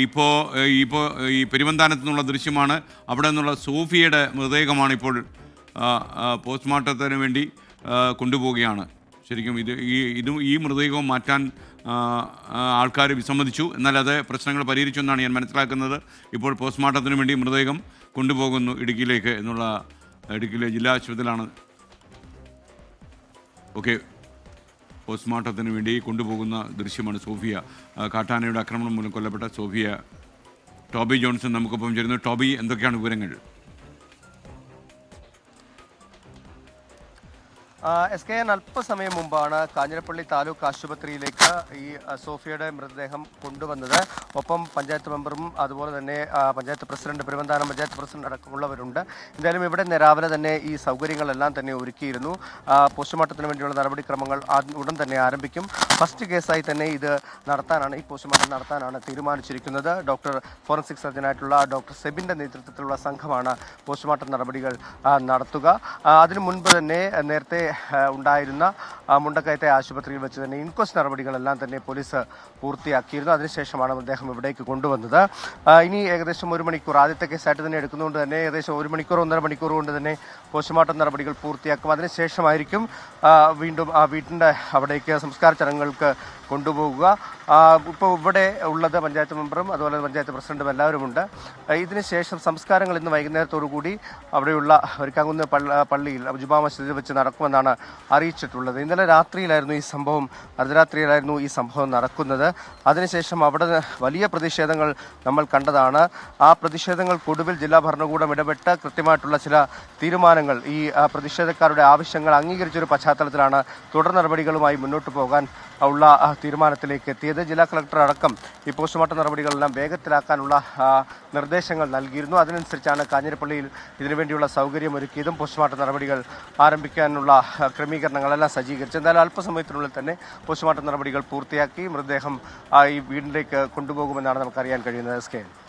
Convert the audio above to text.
ഇപ്പോൾ ഇപ്പോൾ ഈ പെരുവന്താനത്ത് നിന്നുള്ള ദൃശ്യമാണ്. അവിടെ നിന്നുള്ള സോഫിയയുടെ മൃതദേഹമാണ് ഇപ്പോൾ പോസ്റ്റ്മോർട്ടത്തിന് വേണ്ടി കൊണ്ടുപോവുകയാണ്. ശരിക്കും ഈ മൃതദേഹവും മാറ്റാൻ ആൾക്കാർ വിസമ്മതിച്ചു. എന്നാൽ അത് പ്രശ്നങ്ങൾ പരിഹരിച്ചു എന്നാണ് ഞാൻ മനസ്സിലാക്കുന്നത്. ഇപ്പോൾ പോസ്റ്റ്മോർട്ടത്തിന് വേണ്ടി മൃതദേഹം കൊണ്ടുപോകുന്നു ഇടുക്കിയിലേക്ക് എന്നുള്ള ഇടുക്കിയിലെ ജില്ലാ ആശുപത്രിയിലാണ്. ഓക്കെ, പോസ്റ്റ്മോർട്ടത്തിന് വേണ്ടി കൊണ്ടുപോകുന്ന ദൃശ്യമാണ്. സോഫിയ, കാട്ടാനയുടെ ആക്രമണം മൂലം കൊല്ലപ്പെട്ട സോഫിയ. ടോബി ജോൺസൺ നമുക്കൊപ്പം ചേരുന്നു. ടോബി, എന്തൊക്കെയാണ് വിവരങ്ങൾ? SKN അല്പസമയം മുമ്പാണ് കാഞ്ഞിരപ്പള്ളി താലൂക്ക് ആശുപത്രിയിലേക്ക് ഈ സോഫിയയുടെ മൃതദേഹം കൊണ്ടുവന്നത്. ഒപ്പം പഞ്ചായത്ത് മെമ്പറും അതുപോലെ തന്നെ പഞ്ചായത്ത് പ്രസിഡന്റ്, പെരുവന്താനം പഞ്ചായത്ത് പ്രസിഡന്റ് അടക്കമുള്ളവരുണ്ട്. എന്തായാലും ഇവിടെ രാവിലെ തന്നെ ഈ സൗകര്യങ്ങളെല്ലാം തന്നെ ഒരുക്കിയിരുന്നു. പോസ്റ്റ്മോർട്ടത്തിന് വേണ്ടിയുള്ള നടപടിക്രമങ്ങൾ ഉടൻ തന്നെ ആരംഭിക്കും. ഫസ്റ്റ് കേസായി തന്നെ ഇത് നടത്താനാണ്, ഈ പോസ്റ്റ്മോർട്ടം നടത്താനാണ് തീരുമാനിച്ചിരിക്കുന്നത്. ഫോറൻസിക് സർജനായിട്ടുള്ള ഡോക്ടർ സെബിൻ്റെ നേതൃത്വത്തിലുള്ള സംഘമാണ് പോസ്റ്റ്മോർട്ടം നടപടികൾ നടത്തുക. അതിനു മുൻപ് തന്നെ നേരത്തെ ഉണ്ടായിരുന്ന മുണ്ടക്കയത്തെ ആശുപത്രിയിൽ വെച്ച് തന്നെ ഇൻക്വസ്റ്റ് നടപടികളെല്ലാം തന്നെ പോലീസ് പൂർത്തിയാക്കിയിരുന്നു. അതിനുശേഷമാണ് അദ്ദേഹം ഇവിടേക്ക് കൊണ്ടുവന്നത്. ഇനി ഏകദേശം 1 മണിക്കൂർ, ആദ്യത്തെ കേസായിട്ട് തന്നെ എടുക്കുന്നതുകൊണ്ട് തന്നെ ഏകദേശം 1 മണിക്കൂർ 1.5 മണിക്കൂർ കൊണ്ട് തന്നെ പോസ്റ്റ്മോർട്ടം നടപടികൾ പൂർത്തിയാക്കും. അതിനുശേഷമായിരിക്കും വീണ്ടും ആ വീട്ടിൻ്റെ അവിടേക്ക് സംസ്കാര ചടങ്ങുകൾക്ക് കൊണ്ടുപോകുക. ഇപ്പോൾ ഇവിടെ ഉള്ളത് പഞ്ചായത്ത് മെമ്പറും അതുപോലെ പഞ്ചായത്ത് പ്രസിഡന്റും എല്ലാവരുമുണ്ട്. ഇതിനുശേഷം സംസ്കാരങ്ങൾ ഇന്ന് വൈകുന്നേരത്തോടു കൂടി അവിടെയുള്ള ഒരുക്കാങ്കുന്ന് പള്ളിയിൽ ജുമാ മസ്ജിദിൽ വെച്ച് നടക്കുമെന്നാണ് അറിയിച്ചിട്ടുള്ളത്. ഇന്നലെ രാത്രിയിലായിരുന്നു ഈ സംഭവം, അർദ്ധരാത്രിയിലായിരുന്നു ഈ സംഭവം നടക്കുന്നത്. അതിനുശേഷം അവിടെ വലിയ പ്രതിഷേധങ്ങൾ നമ്മൾ കണ്ടതാണ്. ആ പ്രതിഷേധങ്ങൾക്കൊടുവിൽ ജില്ലാ ഭരണകൂടം ഇടപെട്ട് കൃത്യമായിട്ടുള്ള ചില തീരുമാനങ്ങൾ, ഈ പ്രതിഷേധക്കാരുടെ ആവശ്യങ്ങൾ അംഗീകരിച്ചൊരു പശ്ചാത്തലത്തിലാണ് തുടർ നടപടികളുമായി മുന്നോട്ട് പോകാൻ ഉള്ള തീരുമാനത്തിലേക്ക് എത്തിയത്. ജില്ലാ കളക്ടർ അടക്കം ഈ പോസ്റ്റ്മോർട്ടം നടപടികളെല്ലാം വേഗത്തിലാക്കാനുള്ള നിർദ്ദേശങ്ങൾ നൽകിയിരുന്നു. അതിനനുസരിച്ചാണ് കാഞ്ഞിരപ്പള്ളിയിൽ ഇതിനുവേണ്ടിയുള്ള സൗകര്യം ഒരുക്കിയതും പോസ്റ്റ്മോർട്ടം നടപടികൾ ആരംഭിക്കാനുള്ള ക്രമീകരണങ്ങളെല്ലാം സജ്ജീകരിച്ചു. എന്തായാലും അല്പസമയത്തിനുള്ളിൽ തന്നെ പോസ്റ്റ്മോർട്ടം നടപടികൾ പൂർത്തിയാക്കി മൃതദേഹം ഈ വീടിലേക്ക് കൊണ്ടുപോകുമെന്നാണ് നമുക്കറിയാൻ കഴിയുന്നത്. SKN.